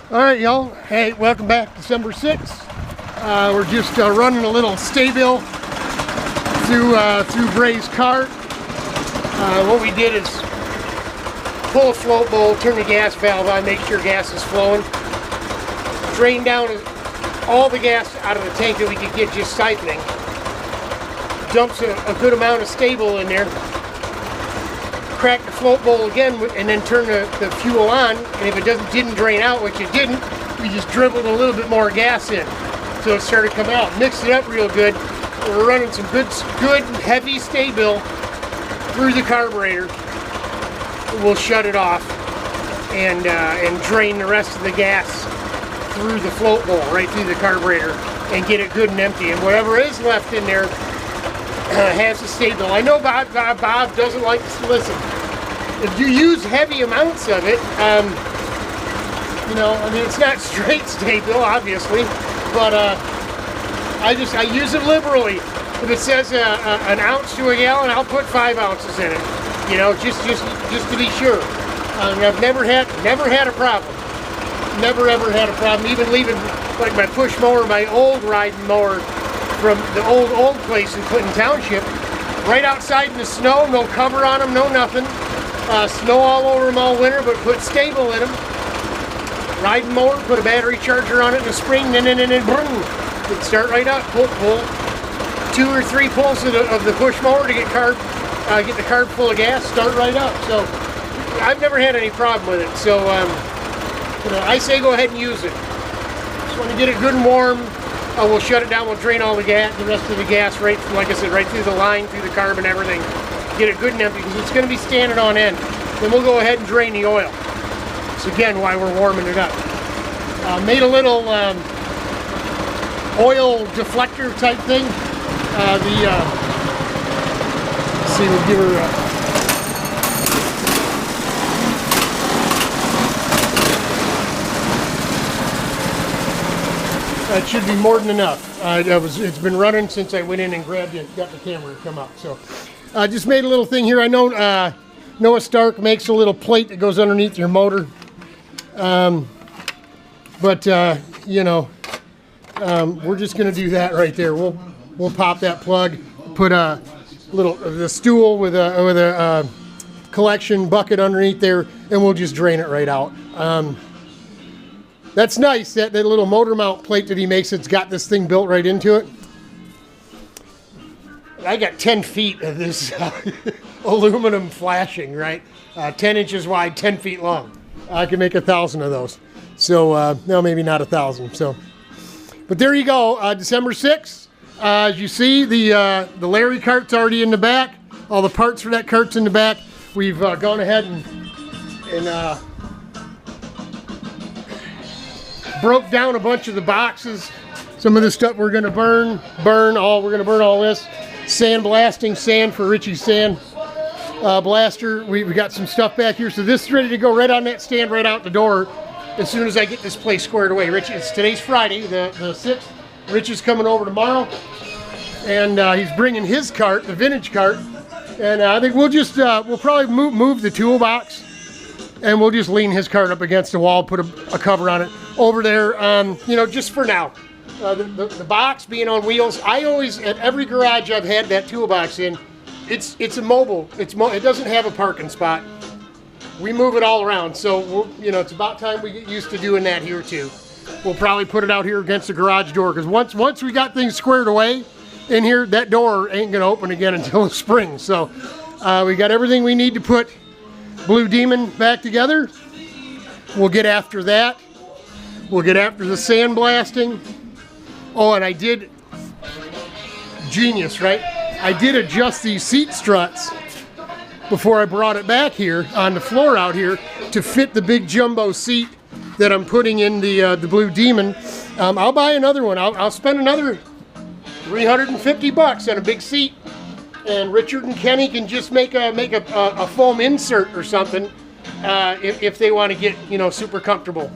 All right, y'all. Hey, welcome back, December 6th. We're just running a little stay bill through Bray's kart. What we did is pull a float bowl, turn the gas valve on, make sure gas is flowing, drain down all the gas out of the tank that we could get just siphoning, dumps a good amount of stable in there, crack the float bowl again, and then turn the fuel on. And if it didn't drain out, which it didn't, we just dribbled a little bit more gas in, so it started coming out. Mixed it up real good. We're running some good heavy stay bill through the carburetor. We'll shut it off and drain the rest of the gas through the float bowl, right through the carburetor, and get it good and empty. And whatever is left in there has a stay bill. I know Bob doesn't like to listen. If you use heavy amounts of it, you know, I mean, it's not straight stay bill, obviously, but I use it liberally. If it says an ounce to a gallon, I'll put 5 ounces in it. You know, just to be sure. I've never had a problem. Never ever had a problem. Even leaving like my push mower, my old riding mower from the old place in Clinton Township, right outside in the snow, no cover on them, no nothing. Snow all over them all winter, but put stable in them. Riding mower, put a battery charger on it in the spring, and then boom, it'd start right up. Pull 2 or 3 pulls of the push mower to get the carb full of gas, start right up. So I've never had any problem with it. So you know, I say go ahead and use it. Just want to get it good and warm. We'll shut it down. We'll drain all the rest of the gas, right, like I said, right through the line, through the carb and everything. Get it good and empty because it's going to be standing on end. Then we'll go ahead and drain the oil. So again, why we're warming it up. Made a little oil deflector type thing. Let's see, we'll give her. That should be more than enough. It's been running since I went in and grabbed it, got the camera to come up. So I just made a little thing here. I know Noah Stark makes a little plate that goes underneath your motor. You know, we're just going to do that right there. We'll pop that plug, put the stool with a collection bucket underneath there, and we'll just drain it right out. That's nice, that little motor mount plate that he makes, it's got this thing built right into it. I got 10 feet of this aluminum flashing, right? 10 inches wide, 10 feet long. I can make 1,000 of those. So, no, maybe not 1,000. So, but there you go, December 6th. As you see, the Larry cart's already in the back. All the parts for that cart's in the back. We've gone ahead and broke down a bunch of the boxes. Some of the stuff we're gonna burn all this. Sandblasting sand for Richie's sand blaster. We got some stuff back here. So this is ready to go right on that stand right out the door as soon as I get this place squared away. Today's Friday, the 6th. Rich is coming over tomorrow, and he's bringing his cart, the vintage cart. And I think we'll probably move the toolbox, and we'll just lean his cart up against the wall, put a cover on it over there, you know, just for now. The box being on wheels, I always, at every garage I've had that toolbox in, it's a mobile. It doesn't have a parking spot. We move it all around, so you know, it's about time we get used to doing that here too. We'll probably put it out here against the garage door, because once we got things squared away in here, that door ain't gonna open again until the spring. So we got everything we need to put Blue Demon back together. We'll get after that. We'll get after the sandblasting. Oh, and I did, genius, right? I did adjust these seat struts before I brought it back here on the floor out here to fit the big jumbo seat that I'm putting in the Blue Demon. I'll buy another one. I'll spend another $350 on a big seat, and Richard and Kenny can just make a foam insert or something if they want to get, you know, super comfortable.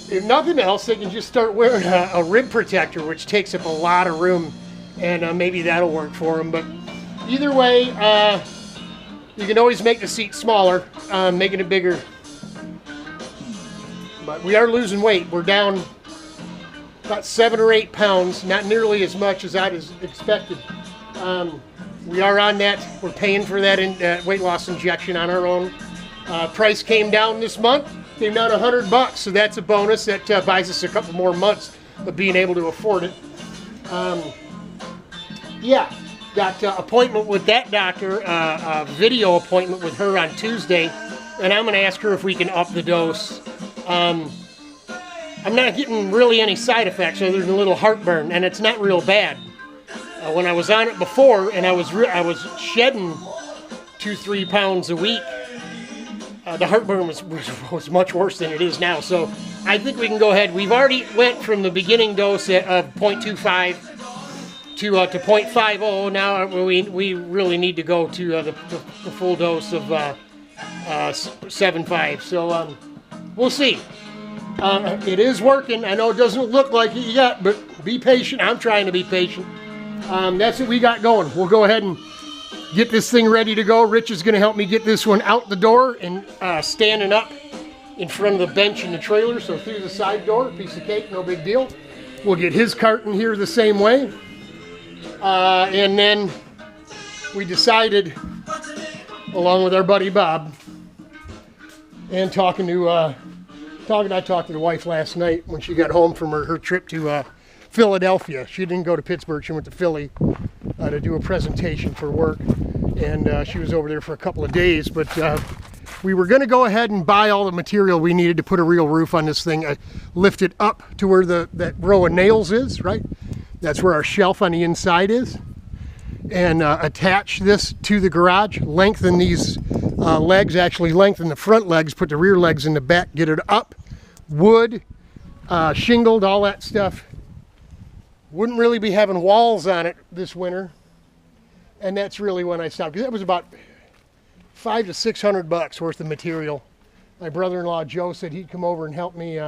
If nothing else, they can just start wearing a rib protector, which takes up a lot of room, and maybe that'll work for them. But either way, you can always make the seat smaller, making it bigger. But we are losing weight. We're down about 7 or 8 pounds, not nearly as much as I was expected. We are on that. We're paying for that weight loss injection on our own. Price came down this month. Came down $100, so that's a bonus. That buys us a couple more months of being able to afford it. Yeah, got appointment with that doctor, a video appointment with her on Tuesday, and I'm going to ask her if we can up the dose. I'm not getting really any side effects other than a little heartburn, and it's not real bad. When I was on it before, and I was shedding 2-3 pounds a week, the heartburn was much worse than it is now. So I think we can go ahead. We've already went from the beginning dose of 0.25 to 0.50. Now we really need to go to the full dose of 7.5. So we'll see. It is working. I know it doesn't look like it yet, but be patient. I'm trying to be patient. That's what we got going. We'll go ahead and get this thing ready to go. Rich is going to help me get this one out the door and standing up in front of the bench in the trailer. So through the side door, piece of cake, no big deal. We'll get his cart in here the same way. And then we decided, along with our buddy Bob, and I talked to the wife last night when she got home from her trip to Philadelphia. She didn't go to Pittsburgh. She went to Philly to do a presentation for work, and she was over there for a couple of days. But we were going to go ahead and buy all the material we needed to put a real roof on this thing, lift it up to where that row of nails is, right? That's where our shelf on the inside is, and attach this to the garage, lengthen these legs, actually lengthen the front legs, put the rear legs in the back, get it up, wood, shingled, all that stuff. Wouldn't really be having walls on it this winter, and that's really when I stopped, because that was about $500 to $600 worth of material. My brother-in-law Joe said he'd come over and help me.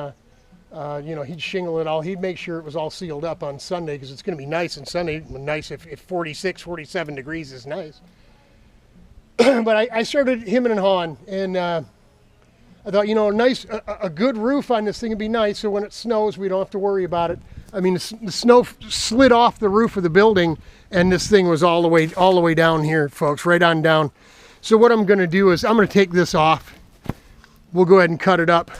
He'd shingle it all. He'd make sure it was all sealed up on Sunday, because it's going to be nice on Sunday. Nice if 46, 47 degrees is nice. But I started hemming and hawing, and I thought, a good roof on this thing would be nice, so when it snows, we don't have to worry about it. I mean, the snow slid off the roof of the building, and this thing was all the way down here, folks, right on down. So what I'm going to do is I'm going to take this off. We'll go ahead and cut it up.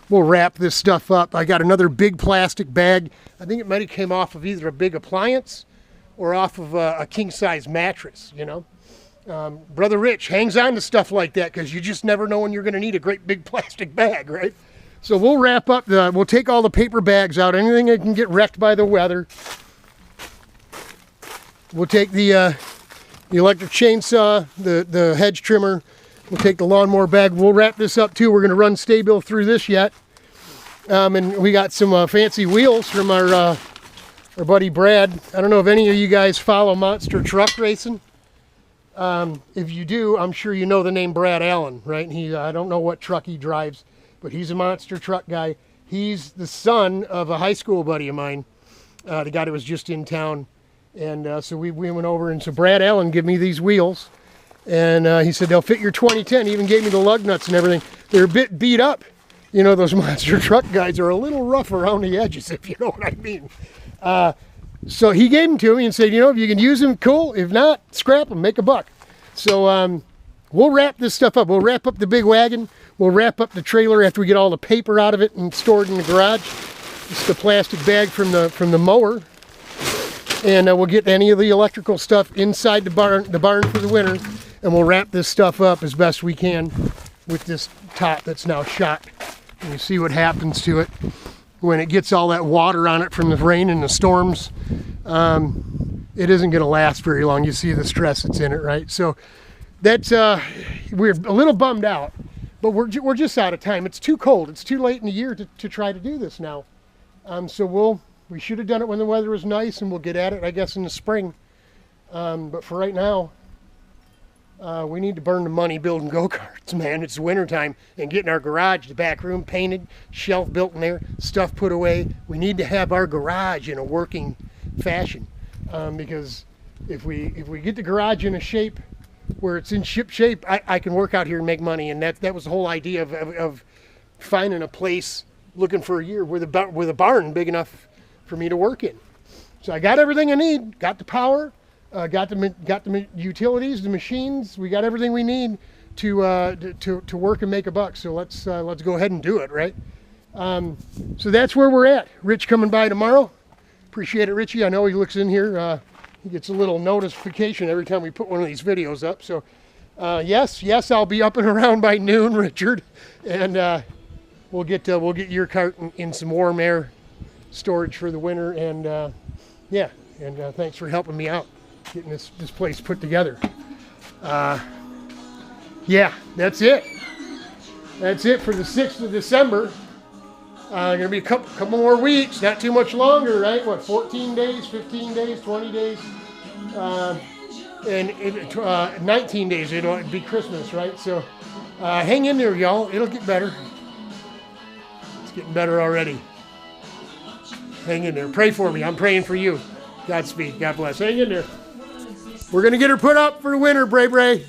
We'll wrap this stuff up. I got another big plastic bag. I think it might have came off of either a big appliance or off of a king-size mattress, Brother Rich hangs on to stuff like that because you just never know when you're going to need a great big plastic bag, right? So we'll wrap up we'll take all the paper bags out, anything that can get wrecked by the weather. We'll take the electric chainsaw, the hedge trimmer. We'll take the lawnmower bag. We'll wrap this up too. We're going to run Stay-Bill through this yet. And we got some fancy wheels from our buddy Brad. I don't know if any of you guys follow monster truck racing. If you do, I'm sure you know the name Brad Allen, right? I don't know what truck he drives, but he's a monster truck guy. He's the son of a high school buddy of mine, the guy that was just in town. And so we went over, and so Brad Allen gave me these wheels. And he said, they'll fit your 2010. He even gave me the lug nuts and everything. They're a bit beat up. Those monster truck guys are a little rough around the edges, if you know what I mean. So he gave them to me and said, if you can use them, cool. If not, scrap them, make a buck. So we'll wrap this stuff up. We'll wrap up the big wagon. We'll wrap up the trailer after we get all the paper out of it and stored in the garage. It's the plastic bag from the mower. And we'll get any of the electrical stuff inside the barn for the winter. And we'll wrap this stuff up as best we can with this top that's now shot. And you see what happens to it when it gets all that water on it from the rain and the storms. It isn't going to last very long. You see the stress that's in it, right? So that's we're a little bummed out, but we're just out of time. It's too cold. It's too late in the year to try to do this now. So we should have done it when the weather was nice, and we'll get at it, I guess, in the spring. But for right now, we need to burn the money building go-karts, man. It's wintertime, and getting our garage, the back room painted, shelf built in there, stuff put away. We need to have our garage in a working fashion, because if we get the garage in a shape where it's in ship shape, I can work out here and make money. And that was the whole idea of finding a place looking for a year with a barn big enough for me to work in. So I got everything I need. Got the power, got the utilities, the machines. We got everything we need to work and make a buck. So let's go ahead and do it, right? So that's where we're at. Rich coming by tomorrow. Appreciate it, Richie. I know he looks in here. He gets a little notification every time we put one of these videos up. So yes, I'll be up and around by noon, Richard, and we'll get your cart in some warm air storage for the winter. And yeah, and thanks for helping me out getting this place put together. Yeah, that's it. That's it for the 6th of December. Gonna be a couple more weeks, not too much longer, right? What, 14 days, 15 days, 20 days, and 19 days, it'll be Christmas, right? So hang in there, y'all. It'll get better. It's getting better already. Hang in there. Pray for me. I'm praying for you. Godspeed. God bless. Hang in there. We're gonna get her put up for the winter, Bray.